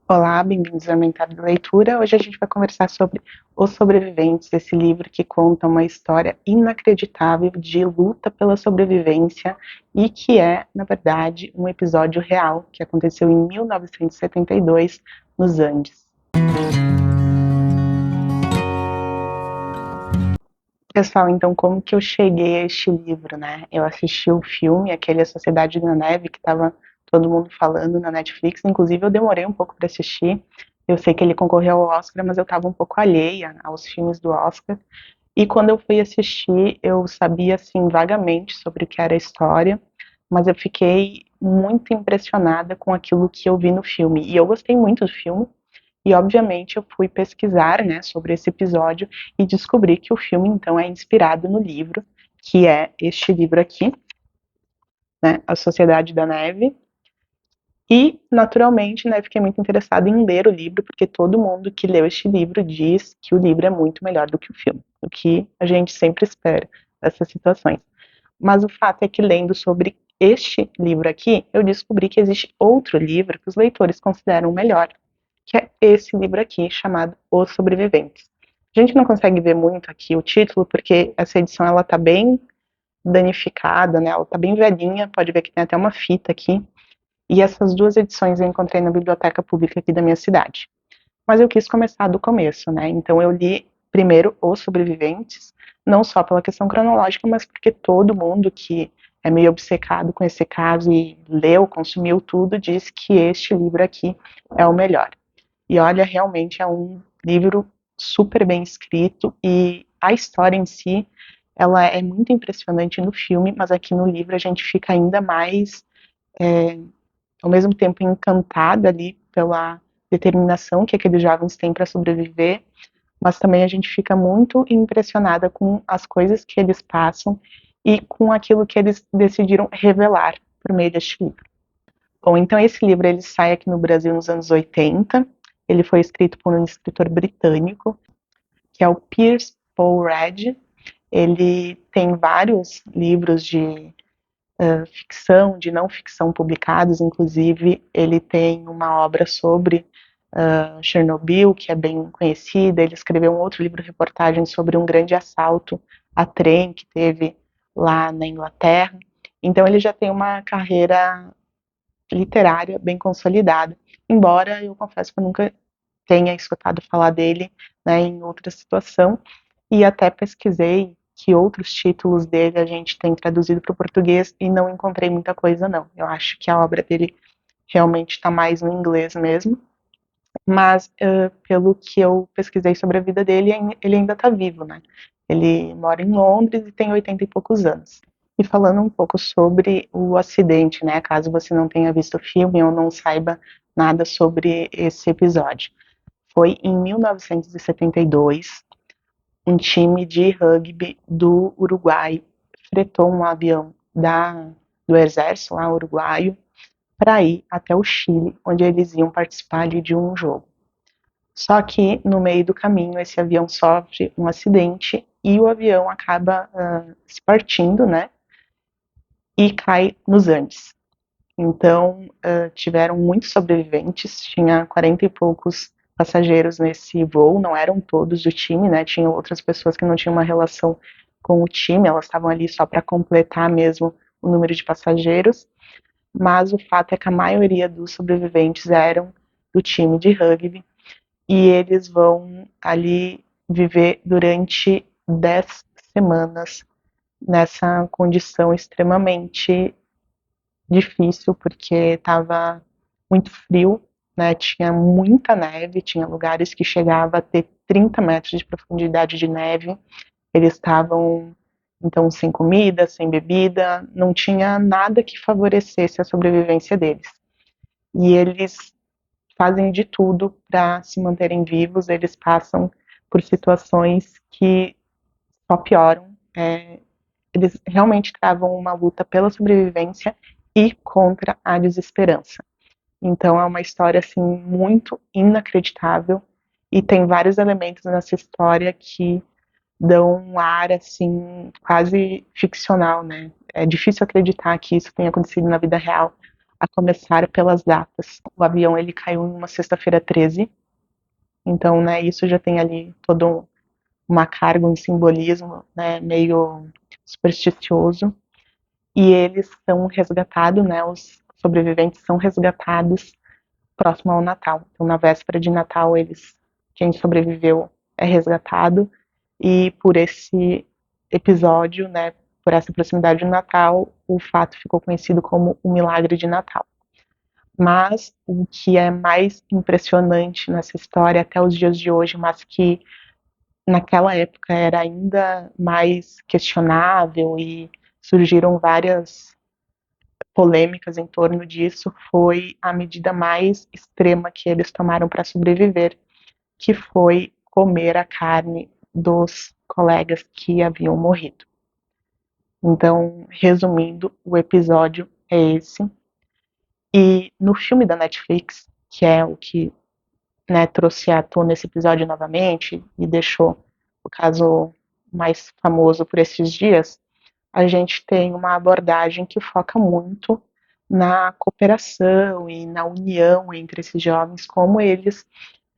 Olá, bem-vindos ao Mentor da Leitura. Hoje a gente vai conversar sobre Os Sobreviventes, esse livro que conta uma história inacreditável de luta pela sobrevivência e que é, na verdade, um episódio real que aconteceu em 1972 nos Andes. Pessoal, então como que eu cheguei a este livro, né? Eu assisti o filme, aquele A Sociedade da Neve, que estava todo mundo falando na Netflix, inclusive eu demorei um pouco para assistir. Eu sei que ele concorreu ao Oscar, mas eu estava um pouco alheia aos filmes do Oscar. E quando eu fui assistir, eu sabia assim vagamente sobre o que era a história, mas eu fiquei muito impressionada com aquilo que eu vi no filme. E eu gostei muito do filme, e obviamente eu fui pesquisar, né, sobre esse episódio e descobri que o filme então é inspirado no livro, que é este livro aqui, né, A Sociedade da Neve. E naturalmente, né, fiquei muito interessada em ler o livro, porque todo mundo que leu este livro diz que o livro é muito melhor do que o filme, o que a gente sempre espera nessas situações. Mas o fato é que lendo sobre este livro aqui, eu descobri que existe outro livro que os leitores consideram melhor, que é esse livro aqui, chamado Os Sobreviventes. A gente não consegue ver muito aqui o título, porque essa edição ela tá bem danificada, né? Ela tá bem velhinha, pode ver que tem até uma fita aqui. E essas duas edições eu encontrei na biblioteca pública aqui da minha cidade. Mas eu quis começar do começo, né? Então eu li primeiro Os Sobreviventes, não só pela questão cronológica, mas porque todo mundo que é meio obcecado com esse caso e leu, consumiu tudo, diz que este livro aqui é o melhor. E olha, realmente é um livro super bem escrito e a história em si, ela é muito impressionante no filme, mas aqui no livro a gente fica ainda mais, é, ao mesmo tempo, encantada ali pela determinação que aqueles jovens têm para sobreviver, mas também a gente fica muito impressionada com as coisas que eles passam e com aquilo que eles decidiram revelar por meio deste livro. Bom, então esse livro ele sai aqui no Brasil nos anos 80. Ele foi escrito por um escritor britânico, que é o Pierce Paul Reid. Ele tem vários livros de ficção, de não ficção publicados, inclusive ele tem uma obra sobre Chernobyl, que é bem conhecida. Ele escreveu um outro livro-reportagem sobre um grande assalto a trem que teve lá na Inglaterra. Então ele já tem uma carreira literária bem consolidada, embora eu confesso que eu nunca tenha escutado falar dele, né, em outra situação, e até pesquisei que outros títulos dele a gente tem traduzido para o português e não encontrei muita coisa não. Eu acho que a obra dele realmente está mais no inglês mesmo, mas pelo que eu pesquisei sobre a vida dele, ele ainda está vivo, né? Ele mora em Londres e tem 80 e poucos anos. E falando um pouco sobre o acidente, né? Caso você não tenha visto o filme ou não saiba nada sobre esse episódio. Foi em 1972, um time de rugby do Uruguai fretou um avião do exército lá uruguaio para ir até o Chile, onde eles iam participar ali de um jogo. Só que no meio do caminho esse avião sofre um acidente e o avião acaba se partindo, né? E cai nos Andes. Então tiveram muitos sobreviventes, tinha 40 e poucos passageiros nesse voo, não eram todos do time, né? Tinham outras pessoas que não tinham uma relação com o time, elas estavam ali só para completar mesmo o número de passageiros. Mas o fato é que a maioria dos sobreviventes eram do time de rugby e eles vão ali viver durante 10 semanas nessa condição extremamente difícil, porque estava muito frio, né? Tinha muita neve, tinha lugares que chegava a ter 30 metros de profundidade de neve. Eles estavam então sem comida, sem bebida, não tinha nada que favorecesse a sobrevivência deles. E eles fazem de tudo para se manterem vivos, eles passam por situações que só pioram. Eles realmente travam uma luta pela sobrevivência e contra a desesperança. Então é uma história assim muito inacreditável e tem vários elementos nessa história que dão um ar assim quase ficcional, né? É difícil acreditar que isso tenha acontecido na vida real. a começar pelas datas. O avião ele caiu em uma sexta-feira 13, então, né, isso já tem ali todo uma carga, um simbolismo, né, meio supersticioso. E eles são resgatados, né, os sobreviventes são resgatados próximo ao Natal. Então, na véspera de Natal, quem sobreviveu é resgatado, e por esse episódio, né, por essa proximidade do Natal, o fato ficou conhecido como o Milagre de Natal. Mas o que é mais impressionante nessa história até os dias de hoje, mas que naquela época era ainda mais questionável e surgiram várias polêmicas em torno disso, foi a medida mais extrema que eles tomaram para sobreviver, que foi comer a carne dos colegas que haviam morrido. Então, resumindo, o episódio é esse. E no filme da Netflix, que é o que, né, trouxe à tona esse episódio novamente e deixou o caso mais famoso por esses dias, a gente tem uma abordagem que foca muito na cooperação e na união entre esses jovens, como eles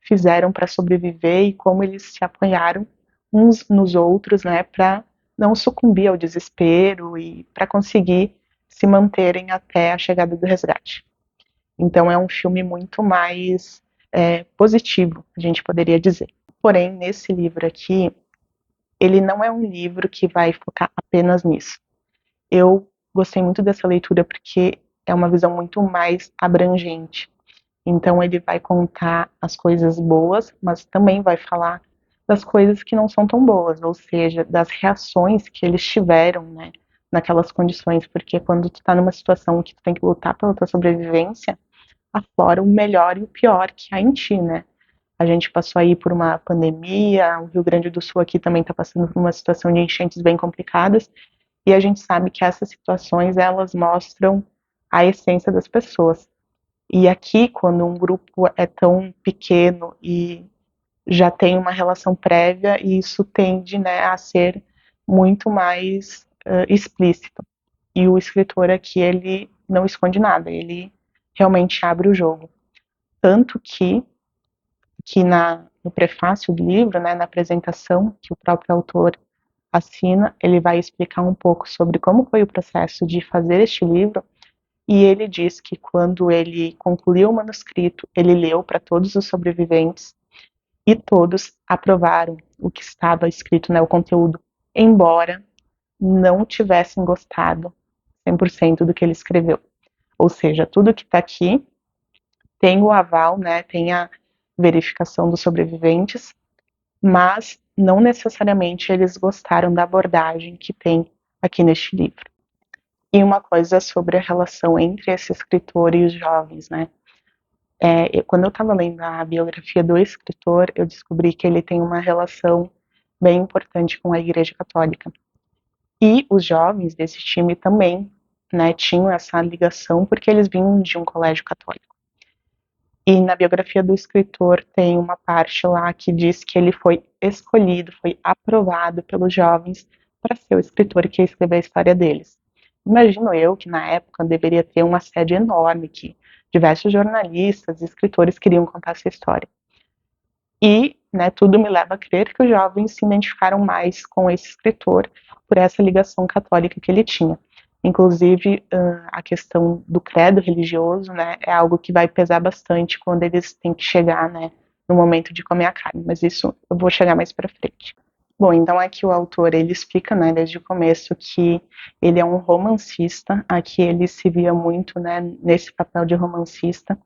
fizeram para sobreviver e como eles se apoiaram uns nos outros, né, para não sucumbir ao desespero e para conseguir se manterem até a chegada do resgate. Então é um filme muito mais positivo, a gente poderia dizer. Porém, nesse livro aqui, ele não é um livro que vai focar apenas nisso. Eu gostei muito dessa leitura porque é uma visão muito mais abrangente. Então ele vai contar as coisas boas, mas também vai falar das coisas que não são tão boas, ou seja, das reações que eles tiveram, né, naquelas condições, porque quando tu tá numa situação que tu tem que lutar pela tua sobrevivência, aflora o melhor e o pior que há em ti, né? A gente passou aí por uma pandemia, o Rio Grande do Sul aqui também está passando por uma situação de enchentes bem complicadas, e a gente sabe que essas situações, elas mostram a essência das pessoas. E aqui, quando um grupo é tão pequeno e já tem uma relação prévia, isso tende, né, a ser muito mais explícito. E o escritor aqui, ele não esconde nada, ele realmente abre o jogo. Tanto que no prefácio do livro, né, na apresentação que o próprio autor assina, ele vai explicar um pouco sobre como foi o processo de fazer este livro, e ele diz que quando ele concluiu o manuscrito, ele leu para todos os sobreviventes e todos aprovaram o que estava escrito, né, o conteúdo, embora não tivessem gostado 100% do que ele escreveu. Ou seja, tudo que está aqui tem o aval, né, tem a verificação dos sobreviventes, mas não necessariamente eles gostaram da abordagem que tem aqui neste livro. E uma coisa sobre a relação entre esse escritor e os jovens, né? Quando eu estava lendo a biografia do escritor, eu descobri que ele tem uma relação bem importante com a Igreja Católica. E os jovens desse time também, né, tinham essa ligação porque eles vinham de um colégio católico. E na biografia do escritor tem uma parte lá que diz que ele foi escolhido, foi aprovado pelos jovens para ser o escritor que ia escrever a história deles. Imagino eu que na época deveria ter uma sede enorme, que diversos jornalistas e escritores queriam contar essa história. E, né, tudo me leva a crer que os jovens se identificaram mais com esse escritor por essa ligação católica que ele tinha. Inclusive, a questão do credo religioso, né, é algo que vai pesar bastante quando eles têm que chegar, né, no momento de comer a carne. Mas isso eu vou chegar mais para frente. Bom, então aqui o autor, ele explica, né, desde o começo que ele é um romancista, aqui ele se via muito, né, nesse papel de romancista,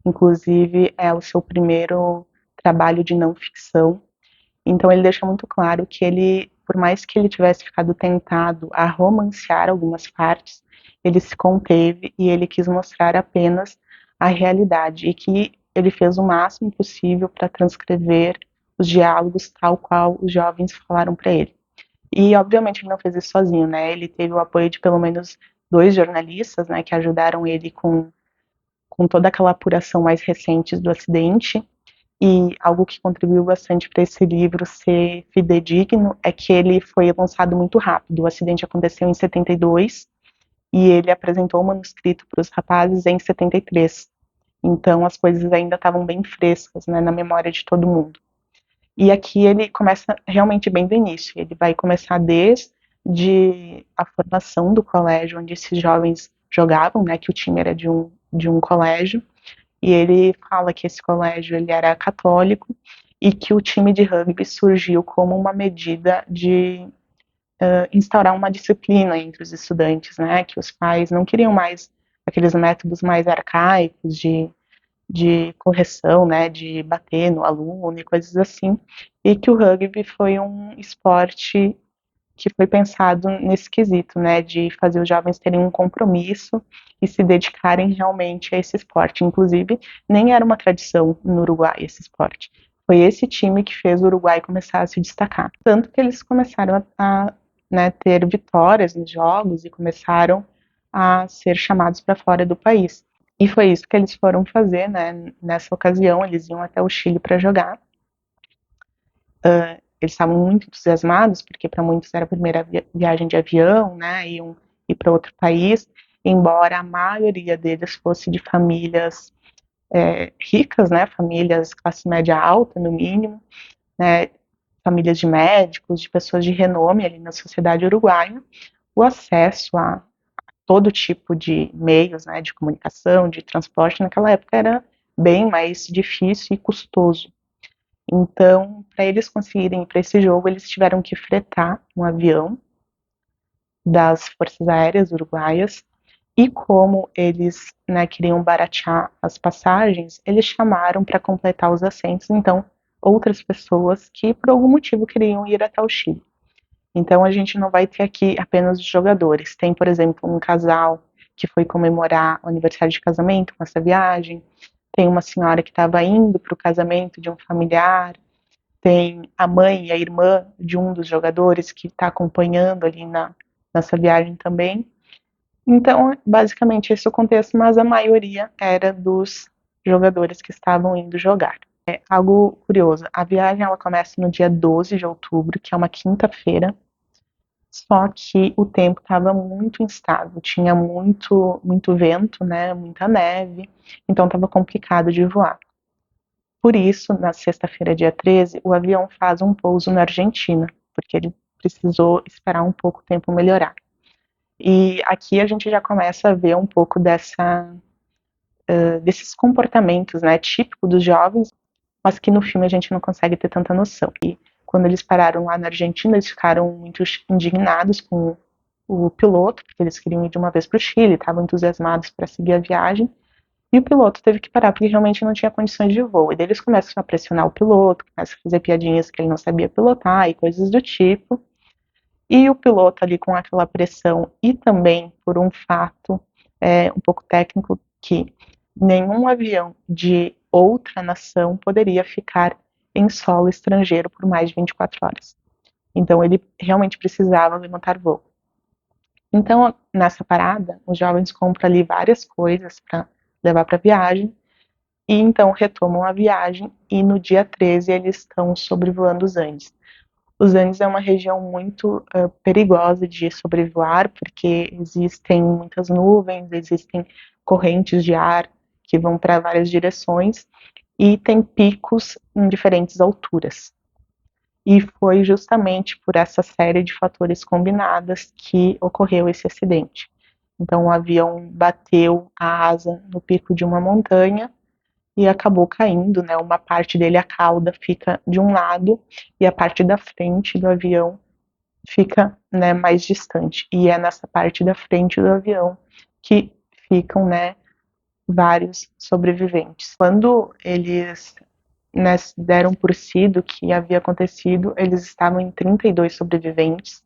inclusive é o seu primeiro trabalho de não ficção, então ele deixa muito claro que ele, por mais que ele tivesse ficado tentado a romancear algumas partes, ele se conteve e ele quis mostrar apenas a realidade e que ele fez o máximo possível para transcrever os diálogos tal qual os jovens falaram para ele. E obviamente ele não fez isso sozinho, né? Ele teve o apoio de pelo menos dois jornalistas, né, que ajudaram ele com toda aquela apuração mais recente do acidente. E algo que contribuiu bastante para esse livro ser fidedigno é que ele foi lançado muito rápido. O acidente aconteceu em 72 e ele apresentou o manuscrito para os rapazes em 73. Então as coisas ainda estavam bem frescas, né, na memória de todo mundo. E aqui ele começa realmente bem do início. Ele vai começar desde a formação do colégio onde esses jovens jogavam, né, que o time era de um colégio, e ele fala que esse colégio ele era católico e que o time de rugby surgiu como uma medida de instaurar uma disciplina entre os estudantes, né, que os pais não queriam mais aqueles métodos mais arcaicos de correção, né, de bater no aluno e coisas assim, e que o rugby foi um esporte que foi pensado nesse quesito, né, de fazer os jovens terem um compromisso e se dedicarem realmente a esse esporte. Inclusive, nem era uma tradição no Uruguai esse esporte. Foi esse time que fez o Uruguai começar a se destacar. Tanto que eles começaram a né, ter vitórias nos jogos e começaram a ser chamados para fora do país. E foi isso que eles foram fazer, né? Nessa ocasião, eles iam até o Chile para jogar. Eles estavam muito entusiasmados, porque para muitos era a primeira viagem de avião, né? Iam ir para outro país, embora a maioria deles fosse de famílias ricas, né? Famílias classe média alta, no mínimo, né? Famílias de médicos, de pessoas de renome ali na sociedade uruguaia. O acesso a todo tipo de meios, né, de comunicação, de transporte, naquela época era bem mais difícil e custoso. Então, para eles conseguirem ir para esse jogo, eles tiveram que fretar um avião das Forças Aéreas Uruguaias, e como eles né, queriam baratear as passagens, eles chamaram para completar os assentos, então, outras pessoas que por algum motivo queriam ir até o Chile. Então a gente não vai ter aqui apenas os jogadores. Tem, por exemplo, um casal que foi comemorar o aniversário de casamento com essa viagem. Tem uma senhora que estava indo para o casamento de um familiar. Tem a mãe e a irmã de um dos jogadores que está acompanhando ali nessa viagem também. Então, basicamente, esse é o contexto, mas a maioria era dos jogadores que estavam indo jogar. Algo curioso, a viagem ela começa no dia 12 de outubro, que é uma quinta-feira, só que o tempo estava muito instável, tinha muito vento, né, muita neve, então estava complicado de voar. Por isso, na sexta-feira, dia 13, o avião faz um pouso na Argentina, porque ele precisou esperar um pouco o tempo melhorar. E aqui a gente já começa a ver um pouco desses comportamentos, né, típicos dos jovens, mas que no filme a gente não consegue ter tanta noção. E quando eles pararam lá na Argentina, eles ficaram muito indignados com o piloto, porque eles queriam ir de uma vez para o Chile, estavam entusiasmados para seguir a viagem, e o piloto teve que parar porque realmente não tinha condições de voo. E daí eles começam a pressionar o piloto, começam a fazer piadinhas que ele não sabia pilotar e coisas do tipo. E o piloto ali com aquela pressão e também por um fato um pouco técnico que nenhum avião de outra nação poderia ficar em solo estrangeiro por mais de 24 horas. Então ele realmente precisava levantar voo. Então, nessa parada, os jovens compram ali várias coisas para levar para a viagem, e então retomam a viagem, e no dia 13 eles estão sobrevoando os Andes. Os Andes é uma região muito perigosa de sobrevoar, porque existem muitas nuvens, existem correntes de ar que vão para várias direções, e tem picos em diferentes alturas. E foi justamente por essa série de fatores combinados que ocorreu esse acidente. Então, o avião bateu a asa no pico de uma montanha e acabou caindo, né? Uma parte dele, a cauda, fica de um lado e a parte da frente do avião fica, né, mais distante. E é nessa parte da frente do avião que ficam, né, vários sobreviventes. Quando eles né, deram por si do que havia acontecido, eles estavam em 32 sobreviventes,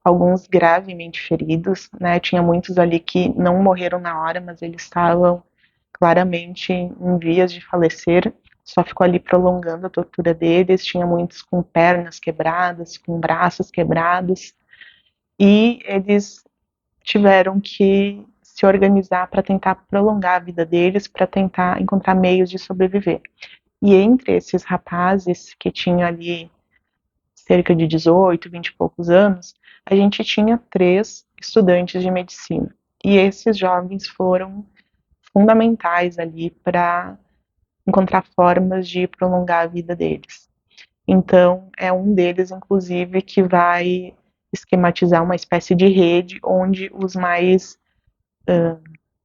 alguns gravemente feridos, né? Tinha muitos ali que não morreram na hora, mas eles estavam claramente em vias de falecer, só ficou ali prolongando a tortura deles. Tinha muitos com pernas quebradas, com braços quebrados, e eles tiveram que se organizar para tentar prolongar a vida deles, para tentar encontrar meios de sobreviver. E entre esses rapazes que tinham ali cerca de 18, 20 e poucos anos, a gente tinha 3 estudantes de medicina. E esses jovens foram fundamentais ali para encontrar formas de prolongar a vida deles. Então, é um deles, inclusive, que vai esquematizar uma espécie de rede onde os mais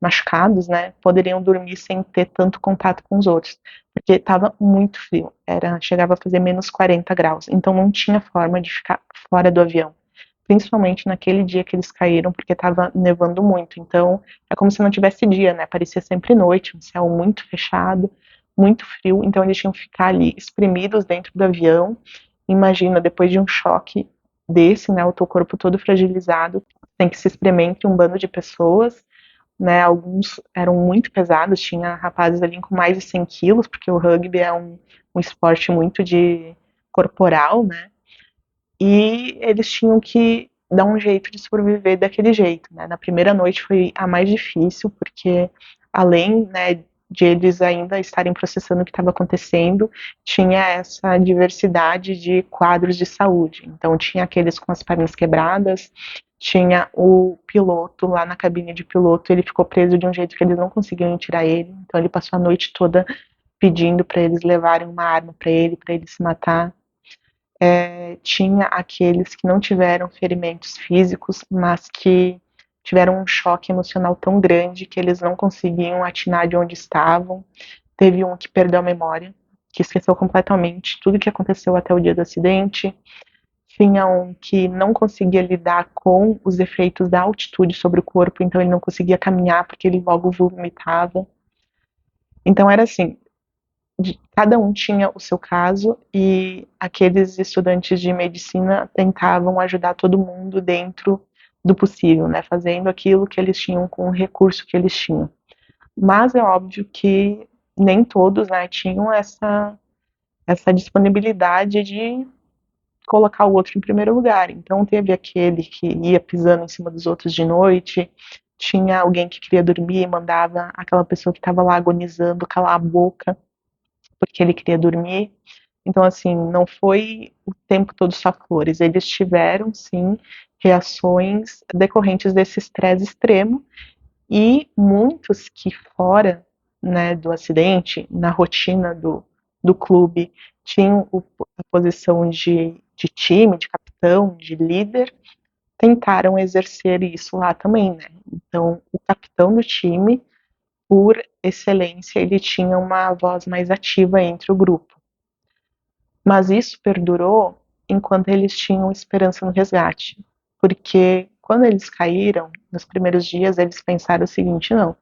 machucados, né, poderiam dormir sem ter tanto contato com os outros, porque estava muito frio, chegava a fazer -40 graus, então não tinha forma de ficar fora do avião, principalmente naquele dia que eles caíram, porque estava nevando muito, então é como se não tivesse dia, né, parecia sempre noite, um céu muito fechado, muito frio, então eles tinham que ficar ali espremidos dentro do avião. Imagina, depois de um choque desse, né, o teu corpo todo fragilizado, tem que se espremer entre um bando de pessoas, né, alguns eram muito pesados, tinha rapazes ali com mais de 100 quilos, porque o rugby é um esporte muito de corporal, né, e eles tinham que dar um jeito de sobreviver daquele jeito, né. Na primeira noite foi a mais difícil, porque além, né, de eles ainda estarem processando o que estava acontecendo, tinha essa diversidade de quadros de saúde. Então tinha aqueles com as pernas quebradas, tinha o piloto lá na cabine de piloto, ele ficou preso de um jeito que eles não conseguiam tirar ele, então ele passou a noite toda pedindo para eles levarem uma arma para ele se matar. Tinha aqueles que não tiveram ferimentos físicos, mas que tiveram um choque emocional tão grande que eles não conseguiam atinar de onde estavam. Teve um que perdeu a memória, que esqueceu completamente tudo o que aconteceu até o dia do acidente. Tinha um que não conseguia lidar com os efeitos da altitude sobre o corpo, então ele não conseguia caminhar porque ele logo vomitava. Então era assim, cada um tinha o seu caso e aqueles estudantes de medicina tentavam ajudar todo mundo dentro do possível, né, fazendo aquilo que eles tinham com o recurso que eles tinham. Mas é óbvio que nem todos, né, tinham essa disponibilidade de colocar o outro em primeiro lugar. Então teve aquele que ia pisando em cima dos outros de noite, tinha alguém que queria dormir e mandava aquela pessoa que estava lá agonizando calar a boca porque ele queria dormir. Então, assim, não foi o tempo todo só flores. Eles tiveram, sim, reações decorrentes desse estresse extremo e muitos que fora, né, do acidente, na rotina do clube, tinham a posição de time, de capitão, de líder, tentaram exercer isso lá também, né? Então, o capitão do time, por excelência, ele tinha uma voz mais ativa entre o grupo. Mas isso perdurou enquanto eles tinham esperança no resgate. Porque quando eles caíram, nos primeiros dias, eles pensaram o seguinte: não,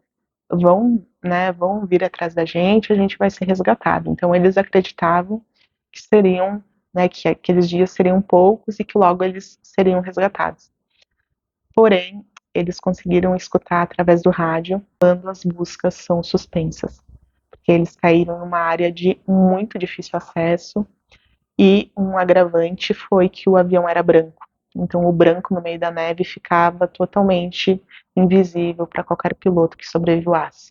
vão vir atrás da gente, a gente vai ser resgatado. Então eles acreditavam que seriam, né, que aqueles dias seriam poucos e que logo eles seriam resgatados. Porém, eles conseguiram escutar através do rádio quando as buscas são suspensas, porque eles caíram numa área de muito difícil acesso e um agravante foi que o avião era branco. Então, o branco no meio da neve ficava totalmente invisível para qualquer piloto que sobrevoasse.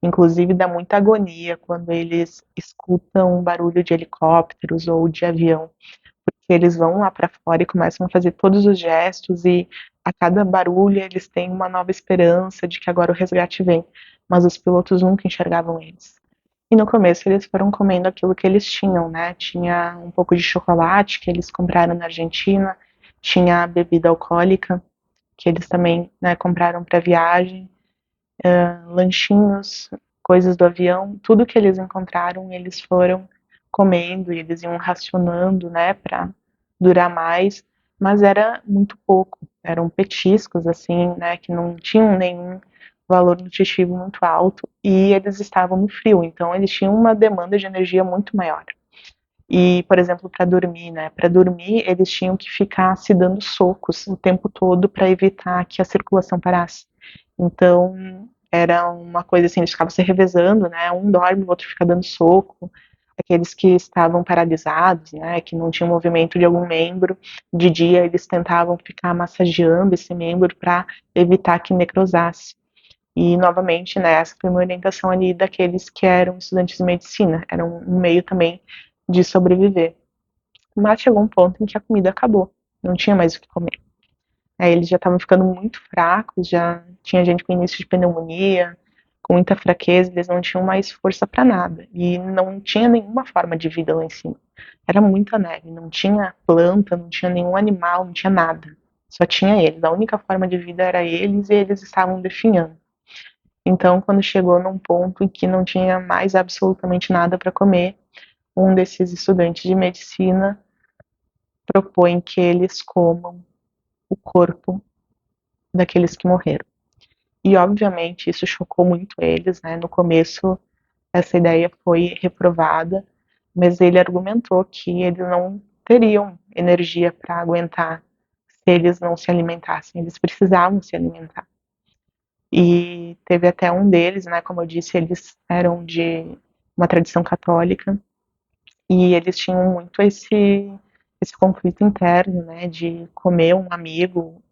Inclusive, dá muita agonia quando eles escutam um barulho de helicópteros ou de avião, porque eles vão lá para fora e começam a fazer todos os gestos, e a cada barulho eles têm uma nova esperança de que agora o resgate vem, mas os pilotos nunca enxergavam eles. E no começo eles foram comendo aquilo que eles tinham, né? Tinha um pouco de chocolate que eles compraram na Argentina, tinha bebida alcoólica que eles também, né, compraram para viagem, lanchinhos, coisas do avião, tudo que eles encontraram eles foram comendo e eles iam racionando, né, para durar mais, mas era muito pouco, eram petiscos assim, né, que não tinham nenhum valor nutritivo muito alto e eles estavam no frio, então eles tinham uma demanda de energia muito maior. E, por exemplo, para dormir, né? Para dormir, eles tinham que ficar se dando socos o tempo todo para evitar que a circulação parasse. Então, era uma coisa assim, eles ficavam se revezando, né? Um dorme, o outro fica dando soco. Aqueles que estavam paralisados, né? Que não tinham movimento de algum membro, de dia eles tentavam ficar massageando esse membro para evitar que necrosasse. E, novamente, né, essa foi uma orientação ali daqueles que eram estudantes de medicina. Era um meio também de sobreviver. Mas chegou um ponto em que a comida acabou. Não tinha mais o que comer. Aí eles já estavam ficando muito fracos, já tinha gente com início de pneumonia, com muita fraqueza, eles não tinham mais força para nada. E não tinha nenhuma forma de vida lá em cima. Era muita neve, não tinha planta, não tinha nenhum animal, não tinha nada. Só tinha eles. A única forma de vida era eles e eles estavam definhando. Então, quando chegou num ponto em que não tinha mais absolutamente nada para comer, um desses estudantes de medicina propõe que eles comam o corpo daqueles que morreram. E, obviamente, isso chocou muito eles, né? No começo, essa ideia foi reprovada, mas ele argumentou que eles não teriam energia para aguentar se eles não se alimentassem, eles precisavam se alimentar. E teve até um deles, né, como eu disse, eles eram de uma tradição católica e eles tinham muito esse conflito interno, né, de comer um amigo,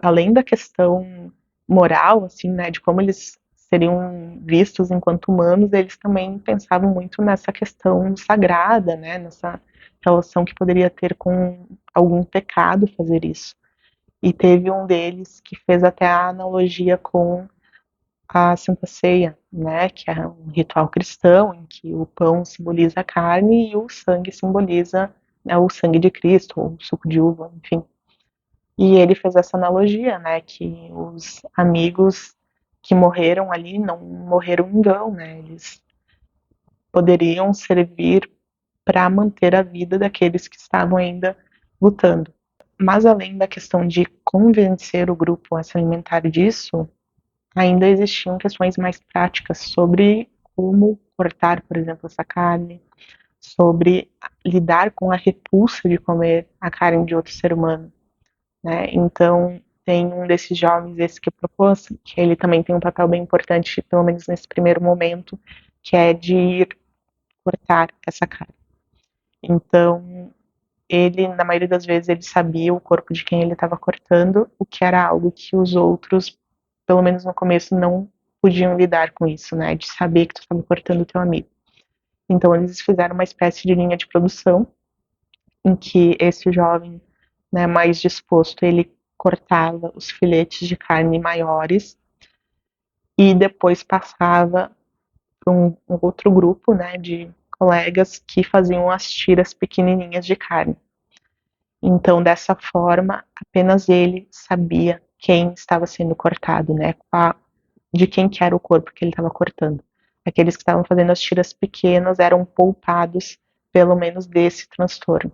além da questão moral, assim, né, de como eles seriam vistos enquanto humanos, eles também pensavam muito nessa questão sagrada, né, nessa relação que poderia ter com algum pecado fazer isso. E teve um deles que fez até a analogia com a Santa Ceia, né, que é um ritual cristão em que o pão simboliza a carne e o sangue simboliza, né, o sangue de Cristo, ou o suco de uva, enfim. E ele fez essa analogia, né, que os amigos que morreram ali não morreram em vão, né, eles poderiam servir para manter a vida daqueles que estavam ainda lutando. Mas além da questão de convencer o grupo a se alimentar disso, ainda existiam questões mais práticas sobre como cortar, por exemplo, essa carne, sobre lidar com a repulsa de comer a carne de outro ser humano, né? Então, tem um desses jovens, esse que propôs, que ele também tem um papel bem importante, pelo menos nesse primeiro momento, que é de ir cortar essa carne. Então, ele, na maioria das vezes, ele sabia o corpo de quem ele estava cortando, o que era algo que os outros, pelo menos no começo, não podiam lidar com isso, né? De saber que tu estava cortando o teu amigo. Então, eles fizeram uma espécie de linha de produção em que esse jovem, né, mais disposto, ele cortava os filetes de carne maiores e depois passava para um outro grupo, né, de colegas que faziam as tiras pequenininhas de carne. Então, dessa forma, apenas ele sabia quem estava sendo cortado, né, de quem que era o corpo que ele estava cortando. Aqueles que estavam fazendo as tiras pequenas eram poupados, pelo menos, desse transtorno.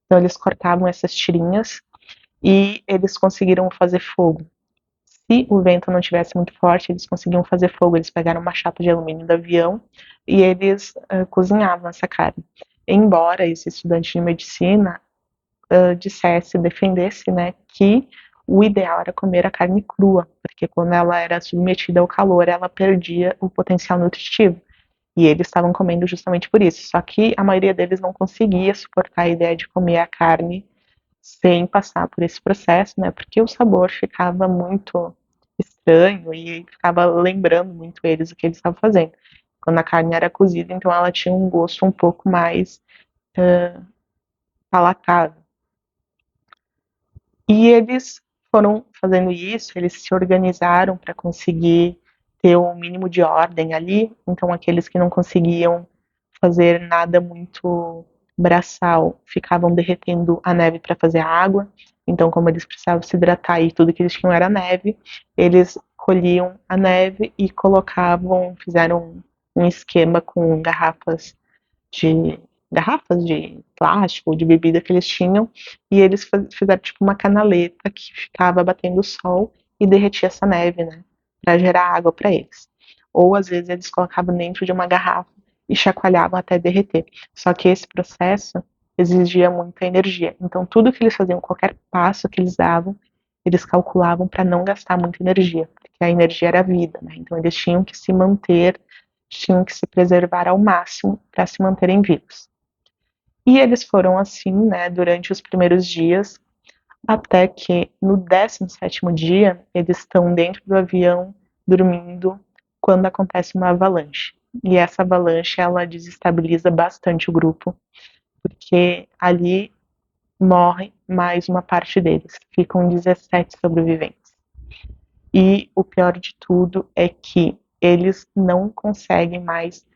Então, eles cortavam essas tirinhas e eles conseguiram fazer fogo. Se o vento não tivesse muito forte, eles conseguiam fazer fogo. Eles pegaram uma chapa de alumínio do avião e eles cozinhavam essa carne. Embora esse estudante de medicina dissesse, defendesse, né, que o ideal era comer a carne crua, porque quando ela era submetida ao calor, ela perdia o potencial nutritivo. E eles estavam comendo justamente por isso. Só que a maioria deles não conseguia suportar a ideia de comer a carne sem passar por esse processo, né? Porque o sabor ficava muito estranho e ficava lembrando muito eles o que eles estavam fazendo. Quando a carne era cozida, então ela tinha um gosto um pouco mais palatável. E eles foram fazendo isso, eles se organizaram para conseguir ter o mínimo de ordem ali. Então, aqueles que não conseguiam fazer nada muito braçal ficavam derretendo a neve para fazer a água. Então, como eles precisavam se hidratar e tudo que eles tinham era neve, eles colhiam a neve e colocavam, fizeram um esquema com de garrafas de plástico ou de bebida que eles tinham, e eles fizeram tipo uma canaleta que ficava batendo o sol e derretia essa neve, né, para gerar água para eles. Ou às vezes eles colocavam dentro de uma garrafa e chacoalhavam até derreter. Só que esse processo exigia muita energia. Então tudo que eles faziam, qualquer passo que eles davam, eles calculavam para não gastar muita energia, porque a energia era a vida, né? Então eles tinham que se manter, tinham que se preservar ao máximo para se manterem vivos. E eles foram assim, né, durante os primeiros dias, até que no 17º dia eles estão dentro do avião dormindo quando acontece uma avalanche. E essa avalanche ela desestabiliza bastante o grupo, porque ali morrem mais uma parte deles. Ficam 17 sobreviventes. E o pior de tudo é que eles não conseguem mais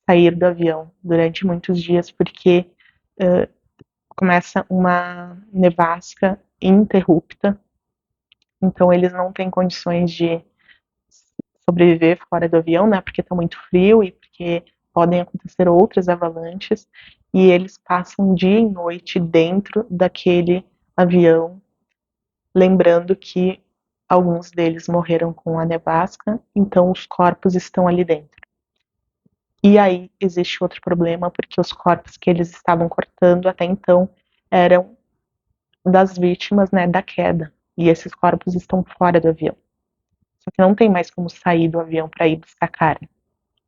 sair do avião durante muitos dias porque uh, começa uma nevasca ininterrupta, então eles não têm condições de sobreviver fora do avião, né, porque está muito frio e porque podem acontecer outras avalanches, e eles passam dia e noite dentro daquele avião, lembrando que alguns deles morreram com a nevasca, então os corpos estão ali dentro. E aí existe outro problema, porque os corpos que eles estavam cortando até então eram das vítimas, né, da queda, e esses corpos estão fora do avião. Só que não tem mais como sair do avião para ir buscar carne,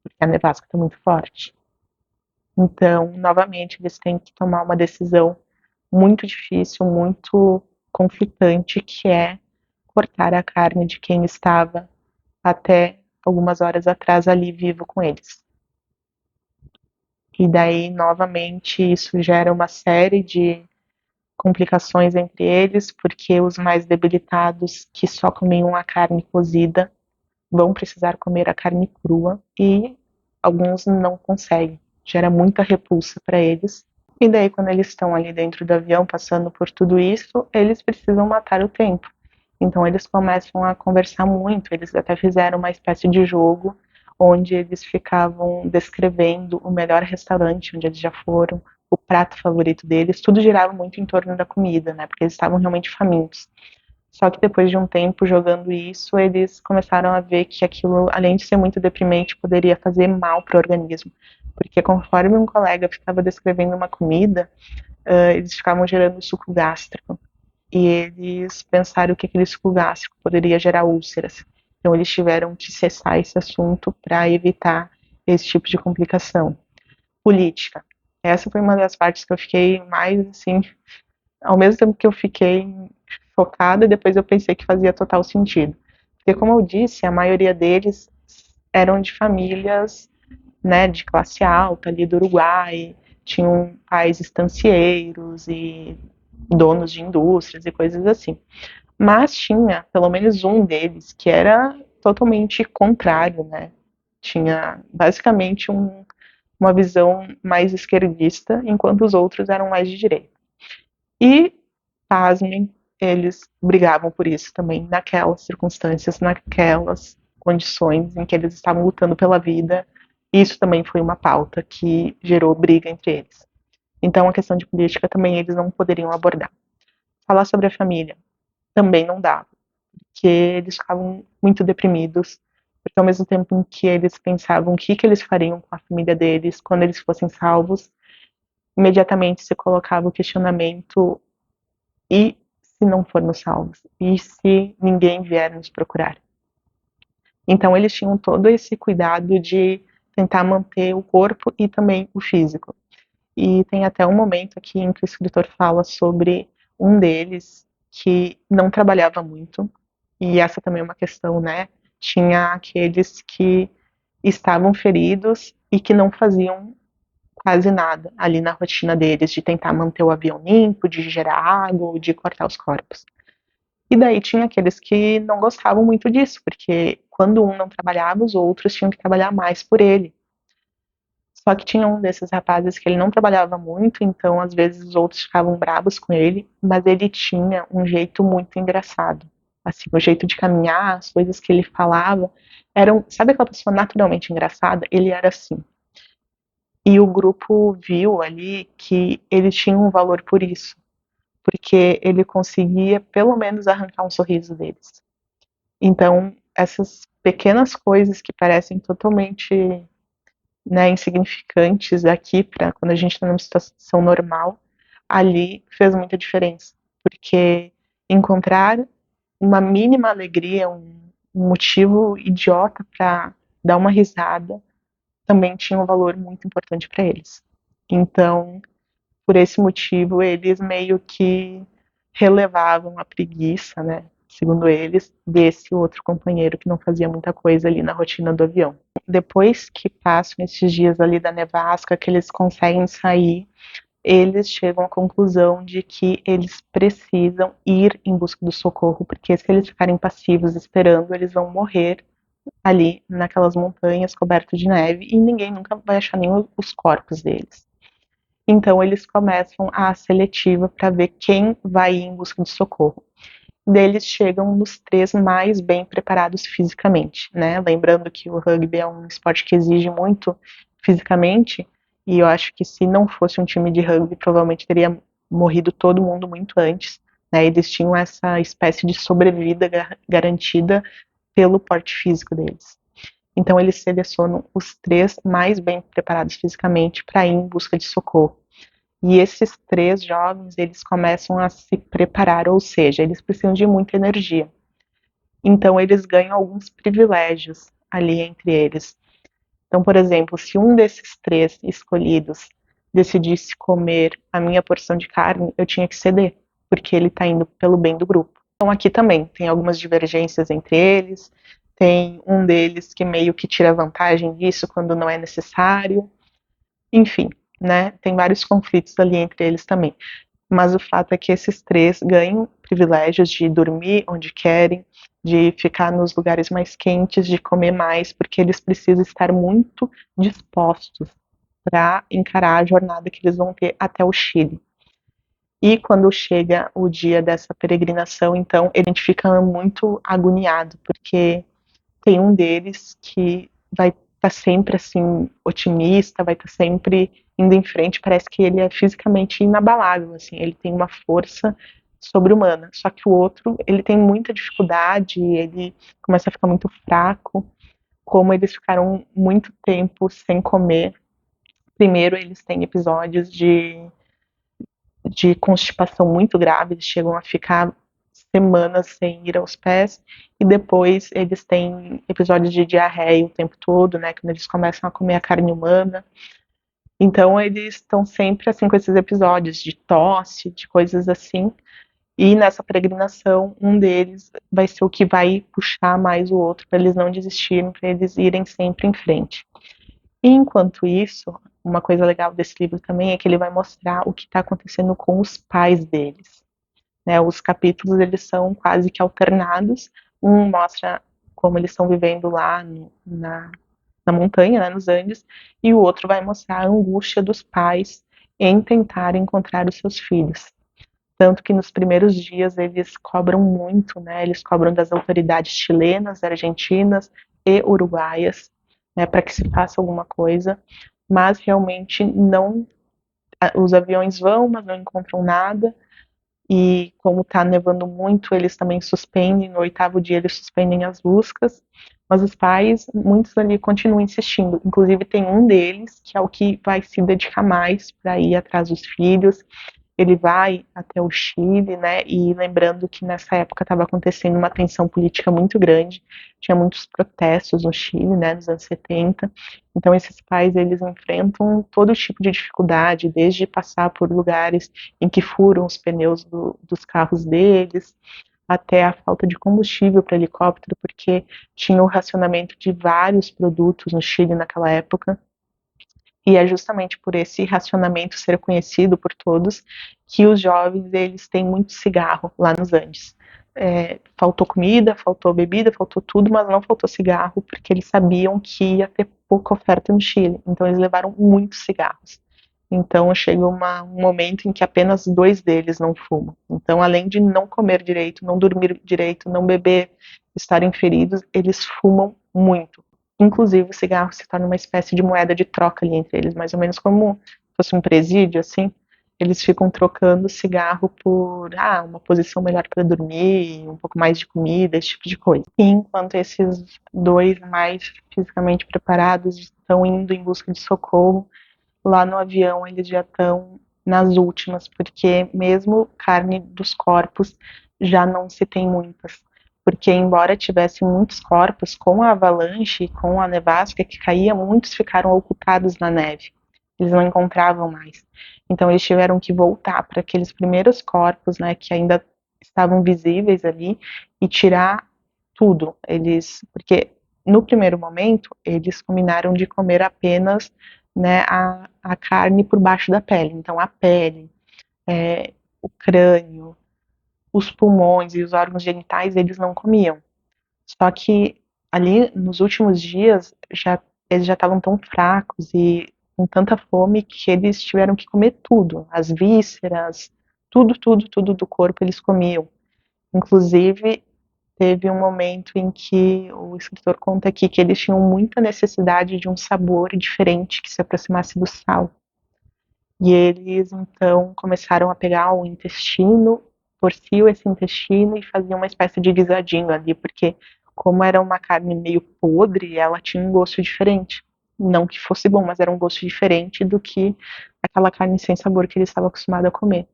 porque a nevasca está muito forte. Então, novamente, eles têm que tomar uma decisão muito difícil, muito conflitante, que é cortar a carne de quem estava até algumas horas atrás ali vivo com eles. E daí, novamente, isso gera uma série de complicações entre eles, porque os mais debilitados que só comiam a carne cozida vão precisar comer a carne crua e alguns não conseguem. Gera muita repulsa para eles. E daí, quando eles estão ali dentro do avião, passando por tudo isso, eles precisam matar o tempo. Então, eles começam a conversar muito. Eles até fizeram uma espécie de jogo onde eles ficavam descrevendo o melhor restaurante onde eles já foram, o prato favorito deles. Tudo girava muito em torno da comida, né? Porque eles estavam realmente famintos. Só que depois de um tempo jogando isso, eles começaram a ver que aquilo, além de ser muito deprimente, poderia fazer mal para o organismo. Porque conforme um colega ficava descrevendo uma comida, eles ficavam gerando suco gástrico. E eles pensaram que aquele suco gástrico poderia gerar úlceras. Então eles tiveram que cessar esse assunto para evitar esse tipo de complicação. Política. Essa foi uma das partes que eu fiquei mais assim, ao mesmo tempo que eu fiquei focada, depois eu pensei que fazia total sentido. Porque, como eu disse, a maioria deles eram de famílias, né, de classe alta, ali do Uruguai, tinham pais estancieiros e donos de indústrias e coisas assim. Mas tinha pelo menos um deles que era totalmente contrário, né? Tinha basicamente uma visão mais esquerdista, enquanto os outros eram mais de direita. E, pasmem, eles brigavam por isso também, naquelas circunstâncias, naquelas condições em que eles estavam lutando pela vida. Isso também foi uma pauta que gerou briga entre eles. Então, a questão de política também eles não poderiam abordar. Falar sobre a família também não dava, porque eles ficavam muito deprimidos, porque ao mesmo tempo em que eles pensavam o que eles fariam com a família deles quando eles fossem salvos, imediatamente se colocava o questionamento: e se não formos salvos? E se ninguém vier nos procurar? Então eles tinham todo esse cuidado de tentar manter o corpo e também o físico. E tem até um momento aqui em que o escritor fala sobre um deles que não trabalhava muito, e essa também é uma questão, né? Tinha aqueles que estavam feridos e que não faziam quase nada ali na rotina deles, de tentar manter o avião limpo, de gerar água, ou de cortar os corpos. E daí tinha aqueles que não gostavam muito disso, porque quando um não trabalhava, os outros tinham que trabalhar mais por ele. Só que tinha um desses rapazes que ele não trabalhava muito, então às vezes os outros ficavam bravos com ele, mas ele tinha um jeito muito engraçado. Assim, o jeito de caminhar, as coisas que ele falava, eram, sabe aquela pessoa naturalmente engraçada? Ele era assim. E o grupo viu ali que ele tinha um valor por isso, porque ele conseguia pelo menos arrancar um sorriso deles. Então, essas pequenas coisas que parecem totalmente, né, insignificantes aqui para quando a gente está numa situação normal, ali fez muita diferença, porque encontrar uma mínima alegria, um motivo idiota para dar uma risada, também tinha um valor muito importante para eles. Então, por esse motivo, eles meio que relevavam a preguiça, né, segundo eles, desse outro companheiro que não fazia muita coisa ali na rotina do avião. Depois que passam esses dias ali da nevasca, que eles conseguem sair, eles chegam à conclusão de que eles precisam ir em busca do socorro, porque se eles ficarem passivos esperando, eles vão morrer ali naquelas montanhas cobertas de neve e ninguém nunca vai achar nem os corpos deles. Então eles começam a seletiva para ver quem vai ir em busca de socorro. Deles chegam nos 3 mais bem preparados fisicamente, né? Lembrando que o rugby é um esporte que exige muito fisicamente, e eu acho que se não fosse um time de rugby, provavelmente teria morrido todo mundo muito antes, né? Eles tinham essa espécie de sobrevida garantida pelo porte físico deles. Então eles selecionam os 3 mais bem preparados fisicamente para ir em busca de socorro. E esses 3 jovens, eles começam a se preparar, ou seja, eles precisam de muita energia. Então eles ganham alguns privilégios ali entre eles. Então, por exemplo, se um desses 3 escolhidos decidisse comer a minha porção de carne, eu tinha que ceder, porque ele está indo pelo bem do grupo. Então aqui também tem algumas divergências entre eles, tem um deles que meio que tira vantagem disso quando não é necessário, enfim, né? Tem vários conflitos ali entre eles também. Mas o fato é que esses 3 ganham privilégios de dormir onde querem, de ficar nos lugares mais quentes, de comer mais, porque eles precisam estar muito dispostos para encarar a jornada que eles vão ter até o Chile. E quando chega o dia dessa peregrinação, então, a gente fica muito agoniado, porque tem um deles que vai estar sempre assim otimista, vai estar sempre indo em frente, parece que ele é fisicamente inabalável, assim, ele tem uma força sobre-humana. Só que o outro, ele tem muita dificuldade, ele começa a ficar muito fraco, como eles ficaram muito tempo sem comer. Primeiro, eles têm episódios de constipação muito grave, eles chegam a ficar semanas sem ir aos pés, e depois eles têm episódios de diarreia o tempo todo, né, quando eles começam a comer a carne humana. Então eles estão sempre assim com esses episódios de tosse, de coisas assim. E nessa peregrinação, um deles vai ser o que vai puxar mais o outro para eles não desistirem, para eles irem sempre em frente. E enquanto isso, uma coisa legal desse livro também é que ele vai mostrar o que está acontecendo com os pais deles. Né? Os capítulos eles são quase que alternados. Um mostra como eles estão vivendo lá na montanha, né, nos Andes, e o outro vai mostrar a angústia dos pais em tentar encontrar os seus filhos. Tanto que nos primeiros dias eles cobram muito, né? Eles cobram das autoridades chilenas, argentinas e uruguaias, né, para que se faça alguma coisa, mas realmente não. Os aviões vão, mas não encontram nada. E como está nevando muito, eles também suspendem. No 8º dia eles suspendem as buscas. Mas os pais, muitos ali continuam insistindo. Inclusive tem um deles que é o que vai se dedicar mais para ir atrás dos filhos. Ele vai até o Chile, né? E lembrando que nessa época estava acontecendo uma tensão política muito grande, tinha muitos protestos no Chile, né? Nos anos 70. Então esses pais eles enfrentam todo tipo de dificuldade, desde passar por lugares em que furam os pneus dos carros deles, até a falta de combustível para helicóptero, porque tinha o racionamento de vários produtos no Chile naquela época. E é justamente por esse racionamento ser conhecido por todos que os jovens eles têm muito cigarro lá nos Andes. Faltou comida, faltou bebida, faltou tudo, mas não faltou cigarro, porque eles sabiam que ia ter pouca oferta no Chile. Então eles levaram muitos cigarros. Então chega um momento em que apenas 2 deles não fumam. Então, além de não comer direito, não dormir direito, não beber, estarem feridos, eles fumam muito. Inclusive, o cigarro se torna uma espécie de moeda de troca ali entre eles, mais ou menos como se fosse um presídio, assim. Eles ficam trocando cigarro por uma posição melhor para dormir, um pouco mais de comida, esse tipo de coisa. E enquanto esses 2 mais fisicamente preparados estão indo em busca de socorro, lá no avião eles já estão nas últimas, porque mesmo carne dos corpos já não se tem muitas. Porque embora tivesse muitos corpos, com a avalanche, com a nevasca que caía, muitos ficaram ocultados na neve. Eles não encontravam mais. Então eles tiveram que voltar para aqueles primeiros corpos, né, que ainda estavam visíveis ali, e tirar tudo. Porque no primeiro momento eles combinaram de comer apenas né, a carne por baixo da pele. Então, a pele, o crânio, os pulmões e os órgãos genitais eles não comiam. Só que ali nos últimos dias eles já estavam tão fracos e com tanta fome que eles tiveram que comer tudo, as vísceras, tudo do corpo eles comiam. Inclusive teve um momento em que o escritor conta aqui que eles tinham muita necessidade de um sabor diferente que se aproximasse do sal. E eles então começaram a pegar o intestino, torciam esse intestino e faziam uma espécie de guisadinho ali, porque como era uma carne meio podre, ela tinha um gosto diferente. Não que fosse bom, mas era um gosto diferente do que aquela carne sem sabor que ele estava acostumado a comer.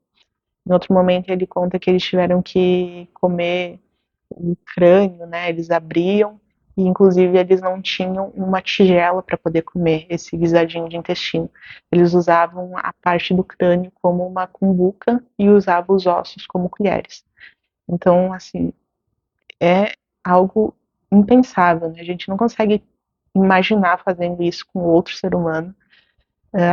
Em outro momento ele conta que eles tiveram que comer o crânio, né? Eles abriam e inclusive eles não tinham uma tigela para poder comer esse guisadinho de intestino. Eles usavam a parte do crânio como uma cumbuca e usavam os ossos como colheres. Então, assim, é algo impensável, né? A gente não consegue imaginar fazendo isso com outro ser humano,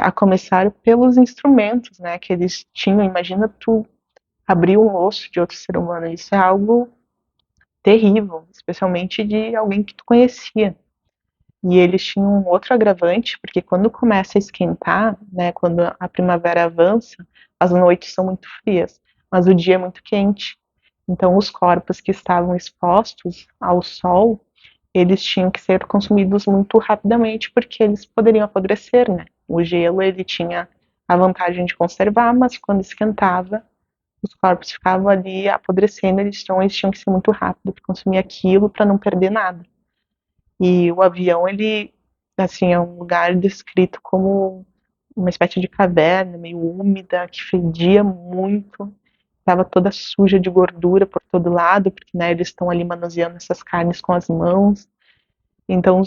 a começar pelos instrumentos, né, que eles tinham. Imagina tu abrir um osso de outro ser humano, isso é algo terrível, especialmente de alguém que tu conhecia. E eles tinham um outro agravante, porque quando começa a esquentar, né, quando a primavera avança, as noites são muito frias, mas o dia é muito quente. Então, os corpos que estavam expostos ao sol, eles tinham que ser consumidos muito rapidamente, porque eles poderiam apodrecer, né? O gelo, ele tinha a vantagem de conservar, mas quando esquentava, os corpos ficavam ali apodrecendo, então eles tinham que ser muito rápido para consumir aquilo para não perder nada. E o avião, ele, assim, é um lugar descrito como uma espécie de caverna meio úmida, que fedia muito, estava toda suja de gordura por todo lado, porque né, eles estão ali manuseando essas carnes com as mãos. Então,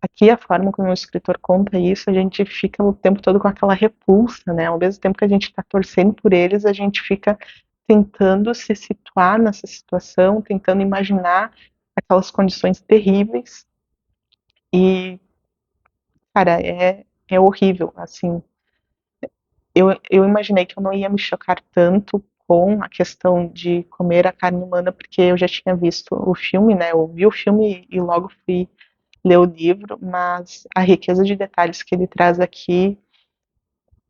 aqui a forma como o escritor conta isso, a gente fica o tempo todo com aquela repulsa, né? Ao mesmo tempo que a gente está torcendo por eles, a gente fica tentando se situar nessa situação, tentando imaginar aquelas condições terríveis e, cara, é horrível, assim. Eu imaginei que eu não ia me chocar tanto com a questão de comer a carne humana, porque eu já tinha visto o filme, né? Eu vi o filme e logo fui ler o livro, mas a riqueza de detalhes que ele traz aqui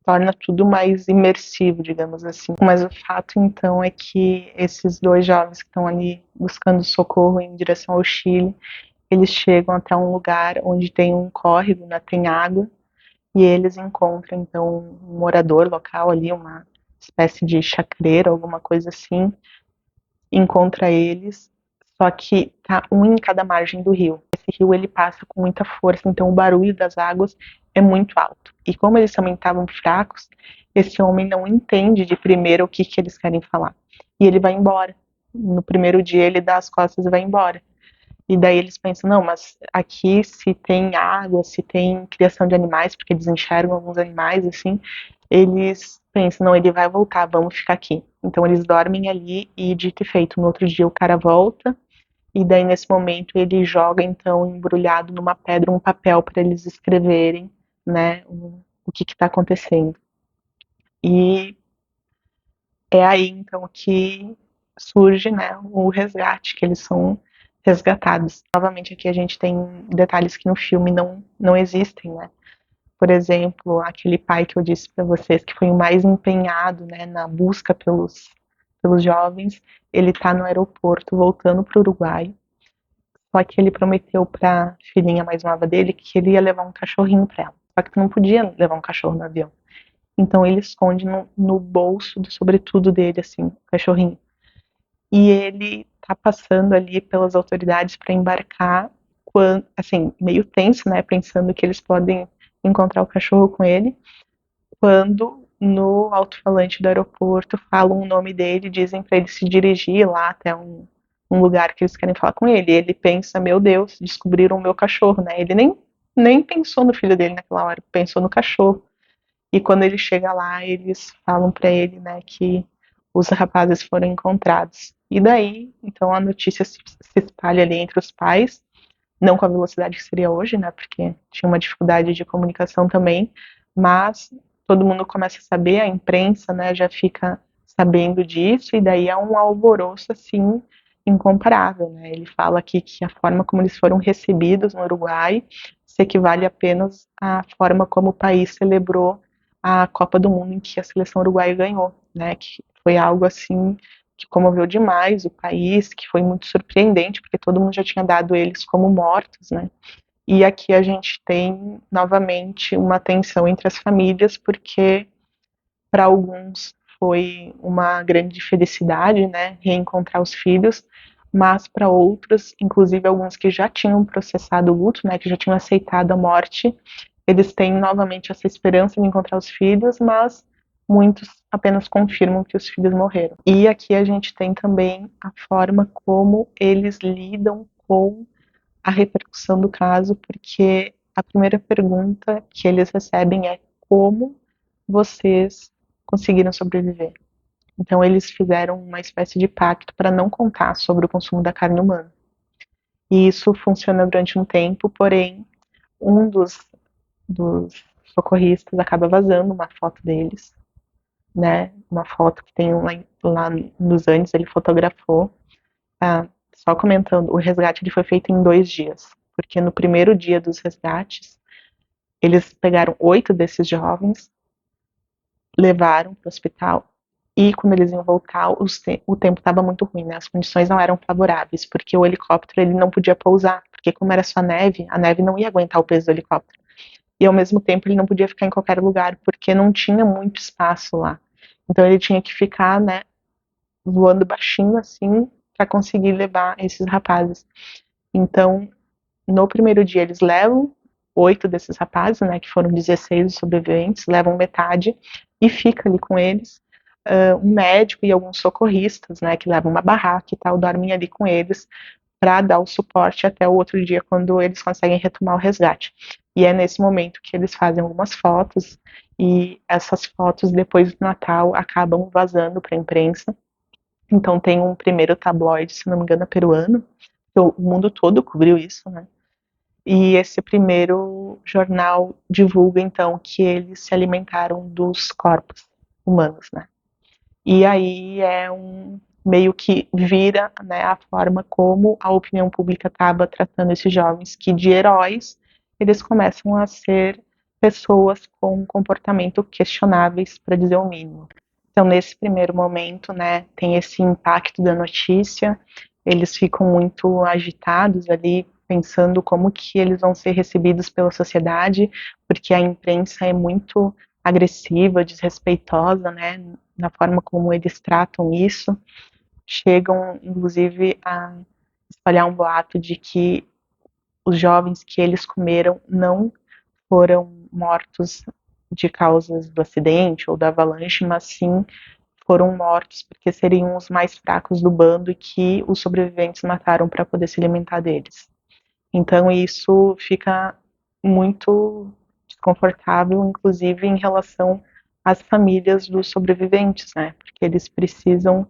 torna tudo mais imersivo, digamos assim. Mas o fato, então, é que esses dois jovens que estão ali buscando socorro em direção ao Chile, eles chegam até um lugar onde tem um córrego, né, tem água, e eles encontram, então, um morador local ali, uma espécie de chacreiro, alguma coisa assim, encontra eles, só que tá um em cada margem do rio. Esse rio ele passa com muita força, então o barulho das águas é muito alto. E como eles também estavam fracos, esse homem não entende de primeiro o que que eles querem falar. E ele vai embora. No primeiro dia ele dá as costas e vai embora. E daí eles pensam, não, mas aqui se tem água, se tem criação de animais, porque eles enxergam alguns animais, assim, eles pensam, não, ele vai voltar, vamos ficar aqui. Então eles dormem ali e dito e feito, no outro dia o cara volta e daí nesse momento ele joga então embrulhado numa pedra um papel para eles escreverem, né, o que está acontecendo. E é aí então que surge, né, o resgate, que eles são resgatados. Novamente aqui a gente tem detalhes que no filme não existem, né? Por exemplo, aquele pai que eu disse para vocês que foi o mais empenhado, né, na busca pelos jovens, ele está no aeroporto voltando para o Uruguai. Só que ele prometeu para a filhinha mais nova dele que ele ia levar um cachorrinho para ela. Só que não podia levar um cachorro no avião. Então ele esconde no bolso do sobretudo dele, assim, o cachorrinho. E ele tá passando ali pelas autoridades para embarcar, quando, assim, meio tenso, né, pensando que eles podem encontrar o cachorro com ele, quando no alto-falante do aeroporto falam o nome dele, dizem para ele se dirigir lá até um lugar que eles querem falar com ele. E ele pensa, meu Deus, descobriram o meu cachorro, né? Ele nem pensou no filho dele naquela hora, pensou no cachorro. E quando ele chega lá, eles falam para ele, né, que os rapazes foram encontrados. E daí, então a notícia se espalha ali entre os pais, não com a velocidade que seria hoje, né, porque tinha uma dificuldade de comunicação também, mas todo mundo começa a saber, a imprensa, né, já fica sabendo disso, e daí é um alvoroço, assim, incomparável, né, ele fala aqui que a forma como eles foram recebidos no Uruguai se equivale apenas à forma como o país celebrou a Copa do Mundo em que a seleção uruguaia ganhou, né, que foi algo, assim, que comoveu demais o país, que foi muito surpreendente, porque todo mundo já tinha dado eles como mortos, né? E aqui a gente tem novamente uma tensão entre as famílias, porque para alguns foi uma grande felicidade, né, reencontrar os filhos, mas para outros, inclusive alguns que já tinham processado o luto, né, que já tinham aceitado a morte, eles têm novamente essa esperança de encontrar os filhos, mas muitos apenas confirmam que os filhos morreram. E aqui a gente tem também a forma como eles lidam com a repercussão do caso, porque a primeira pergunta que eles recebem é: como vocês conseguiram sobreviver? Então eles fizeram uma espécie de pacto para não contar sobre o consumo da carne humana. E isso funciona durante um tempo, porém um dos socorristas acaba vazando uma foto deles, né? Uma foto que tem lá nos Andes, ele fotografou. Ah, só comentando, o resgate ele foi feito em 2 dias, porque no primeiro dia dos resgates, eles pegaram 8 desses jovens, levaram para o hospital, e quando eles iam voltar, o tempo estava muito ruim, né? As condições não eram favoráveis, porque o helicóptero ele não podia pousar, porque como era só neve, a neve não ia aguentar o peso do helicóptero. E ao mesmo tempo ele não podia ficar em qualquer lugar, porque não tinha muito espaço lá. Então ele tinha que ficar, né, voando baixinho assim, para conseguir levar esses rapazes. Então, no primeiro dia eles levam 8 desses rapazes, né, que foram 16 sobreviventes, levam metade e fica ali com eles. Um médico e alguns socorristas, né, que levam uma barraca e tal, dormem ali com eles para dar o suporte até o outro dia, quando eles conseguem retomar o resgate. E é nesse momento que eles fazem algumas fotos, e essas fotos, depois do Natal, acabam vazando para a imprensa. Então tem um primeiro tabloide, se não me engano, peruano, que o mundo todo cobriu isso, né? E esse primeiro jornal divulga, então, que eles se alimentaram dos corpos humanos, né? E aí meio que vira, né, a forma como a opinião pública acaba tratando esses jovens, que de heróis eles começam a ser pessoas com comportamento questionáveis, para dizer o mínimo. Então, nesse primeiro momento, né, tem esse impacto da notícia, eles ficam muito agitados ali, pensando como que eles vão ser recebidos pela sociedade, porque a imprensa é muito agressiva, desrespeitosa, né, na forma como eles tratam isso. Chegam, inclusive, a espalhar um boato de que os jovens que eles comeram não foram mortos de causas do acidente ou da avalanche, mas sim foram mortos porque seriam os mais fracos do bando e que os sobreviventes mataram para poder se alimentar deles. Então isso fica muito desconfortável, inclusive em relação às famílias dos sobreviventes, né? Porque eles precisam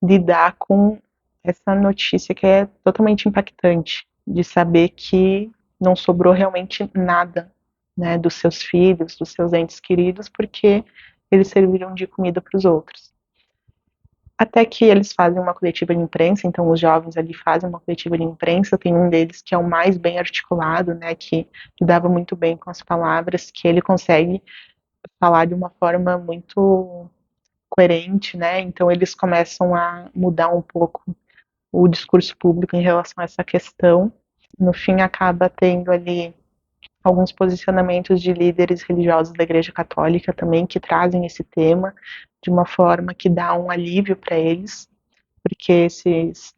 lidar com essa notícia que é totalmente impactante, de saber que não sobrou realmente nada, né, dos seus filhos, dos seus entes queridos, porque eles serviram de comida para os outros. Até que eles fazem uma coletiva de imprensa, então os jovens ali fazem uma coletiva de imprensa, tem um deles que é o mais bem articulado, né, que lidava muito bem com as palavras, que ele consegue falar de uma forma muito coerente, né, então eles começam a mudar um pouco o discurso público em relação a essa questão. No fim, acaba tendo ali alguns posicionamentos de líderes religiosos da Igreja Católica também que trazem esse tema de uma forma que dá um alívio para eles, porque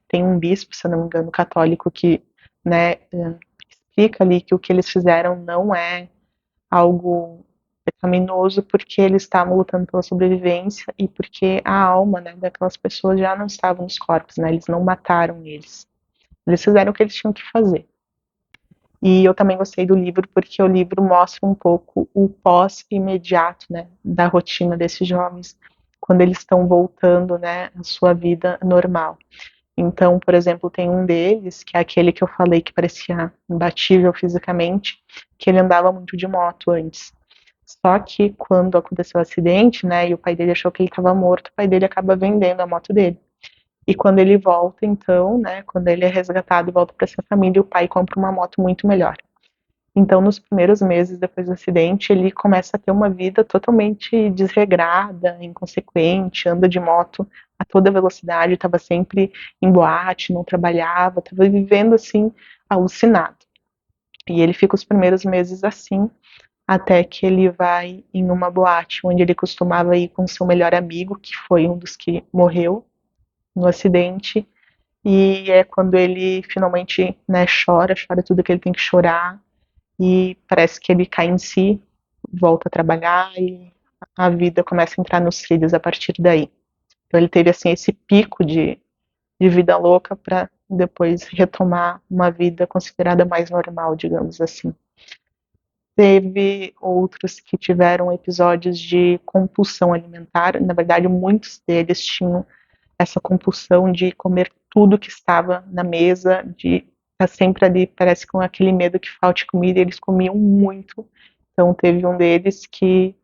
tem um bispo, se eu não me engano, católico que, né, explica ali que o que eles fizeram não é algo pecaminoso, porque eles estavam lutando pela sobrevivência e porque a alma, né, daquelas pessoas já não estava nos corpos, né, eles não mataram eles. Eles fizeram o que eles tinham que fazer. E eu também gostei do livro porque o livro mostra um pouco o pós-imediato, né, da rotina desses jovens quando eles estão voltando, né, à sua vida normal. Então, por exemplo, tem um deles, que é aquele que eu falei que parecia imbatível fisicamente, que ele andava muito de moto antes. Só que quando aconteceu o acidente, né, e o pai dele achou que ele estava morto, o pai dele acaba vendendo a moto dele. E quando ele volta, então, né, quando ele é resgatado e volta para essa família, o pai compra uma moto muito melhor. Então, nos primeiros meses depois do acidente, ele começa a ter uma vida totalmente desregrada, inconsequente, anda de moto a toda velocidade, estava sempre em boate, não trabalhava, estava vivendo assim, alucinado. E ele fica os primeiros meses assim, até que ele vai em uma boate onde ele costumava ir com seu melhor amigo, que foi um dos que morreu no acidente, e é quando ele finalmente, né, chora tudo que ele tem que chorar, e parece que ele cai em si, volta a trabalhar e a vida começa a entrar nos trilhos a partir daí. Então ele teve assim esse pico de vida louca para depois retomar uma vida considerada mais normal, digamos assim. Teve outros que tiveram episódios de compulsão alimentar, na verdade muitos deles tinham essa compulsão de comer tudo que estava na mesa, de estar sempre ali, parece com aquele medo que falte comida, e eles comiam muito. Então teve um deles que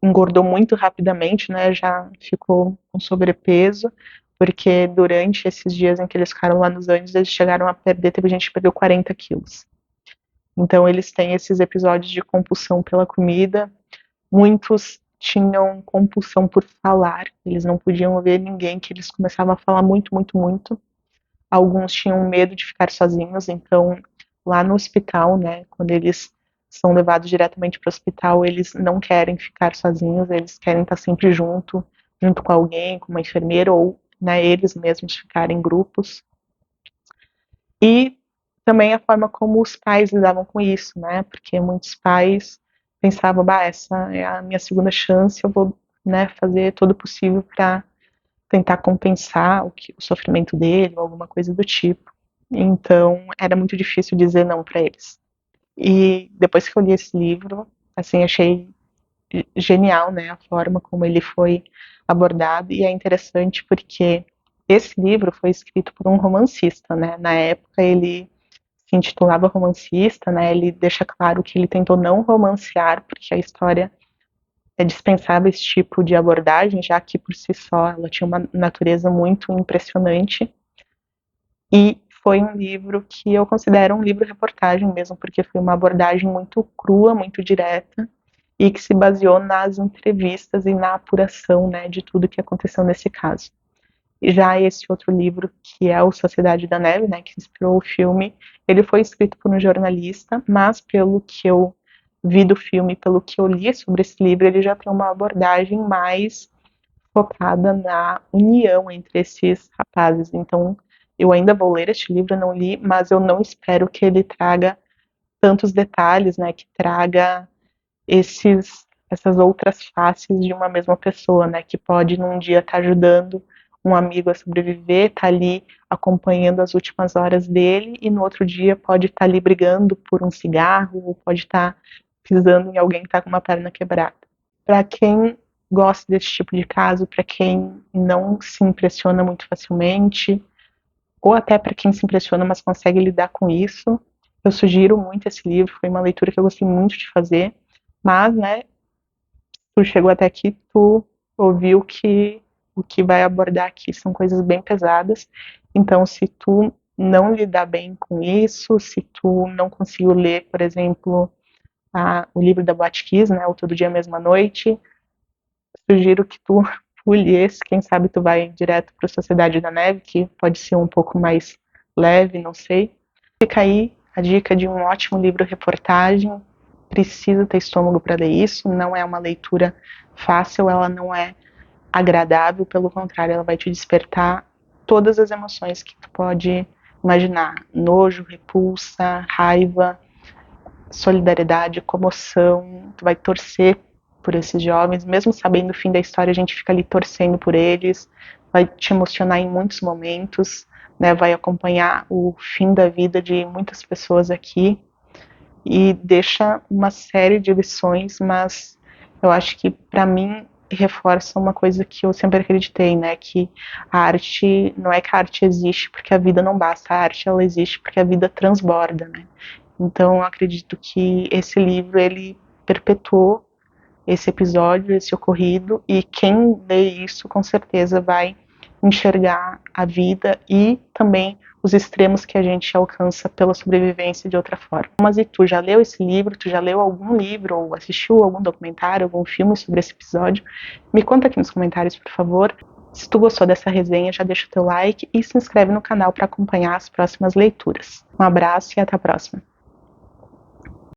engordou muito rapidamente, né, já ficou com sobrepeso, porque durante esses dias em que eles ficaram lá nos Andes, eles chegaram a perder, teve gente que perdeu 40 quilos. Então eles têm esses episódios de compulsão pela comida. Muitos tinham compulsão por falar, eles não podiam ver ninguém, que eles começavam a falar muito, muito, muito. Alguns tinham medo de ficar sozinhos, então lá no hospital, né, quando eles são levados diretamente para o hospital, eles não querem ficar sozinhos, eles querem estar sempre junto com alguém, com uma enfermeira, ou né, eles mesmos ficarem em grupos. E também a forma como os pais lidavam com isso, né? Porque muitos pais pensavam, bah, essa é a minha segunda chance, eu vou, né, fazer todo o possível para tentar compensar o sofrimento dele, ou alguma coisa do tipo. Então, era muito difícil dizer não para eles. E depois que eu li esse livro, assim, achei genial, né, a forma como ele foi abordado, e é interessante porque esse livro foi escrito por um romancista, né? Na época ele se intitulava romancista, né? Ele deixa claro que ele tentou não romancear, porque a história dispensava esse tipo de abordagem, já que por si só ela tinha uma natureza muito impressionante. E foi um livro que eu considero um livro-reportagem mesmo, porque foi uma abordagem muito crua, muito direta, e que se baseou nas entrevistas e na apuração, né, de tudo que aconteceu nesse caso. E já esse outro livro, que é o Sociedade da Neve, né, que inspirou o filme, ele foi escrito por um jornalista, mas pelo que eu vi do filme, pelo que eu li sobre esse livro, ele já tem uma abordagem mais focada na união entre esses rapazes. Então, eu ainda vou ler este livro, não li, mas eu não espero que ele traga tantos detalhes, né, que traga essas outras faces de uma mesma pessoa, né, que pode num dia estar ajudando um amigo a sobreviver, tá ali acompanhando as últimas horas dele, e no outro dia pode estar ali brigando por um cigarro, ou pode estar pisando em alguém que está com uma perna quebrada. Para quem gosta desse tipo de caso, para quem não se impressiona muito facilmente, ou até para quem se impressiona, mas consegue lidar com isso, eu sugiro muito esse livro, foi uma leitura que eu gostei muito de fazer, mas, né, tu chegou até aqui, tu ouviu que o que vai abordar aqui são coisas bem pesadas, então se tu não lidar bem com isso, se tu não conseguiu ler, por exemplo, o livro da Boate Kiss, né, o Todo Dia Mesma Noite, sugiro que tu pule esse, quem sabe tu vai direto para a Sociedade da Neve, que pode ser um pouco mais leve, não sei. Fica aí a dica de um ótimo livro-reportagem, precisa ter estômago para ler isso, não é uma leitura fácil, ela não é agradável, pelo contrário, ela vai te despertar todas as emoções que tu pode imaginar, nojo, repulsa, raiva, solidariedade, comoção, tu vai torcer por esses jovens, mesmo sabendo o fim da história, a gente fica ali torcendo por eles, vai te emocionar em muitos momentos, né, vai acompanhar o fim da vida de muitas pessoas aqui, e deixa uma série de lições, mas eu acho que para mim reforça uma coisa que eu sempre acreditei, né, que a arte, não é que a arte existe porque a vida não basta, a arte ela existe porque a vida transborda, né. Então eu acredito que esse livro ele perpetuou esse episódio, esse ocorrido, e quem lê isso com certeza vai enxergar a vida e também os extremos que a gente alcança pela sobrevivência de outra forma. Mas e tu já leu esse livro? Tu já leu algum livro ou assistiu algum documentário, algum filme sobre esse episódio? Me conta aqui nos comentários, por favor. Se tu gostou dessa resenha, já deixa o teu like e se inscreve no canal para acompanhar as próximas leituras. Um abraço e até a próxima.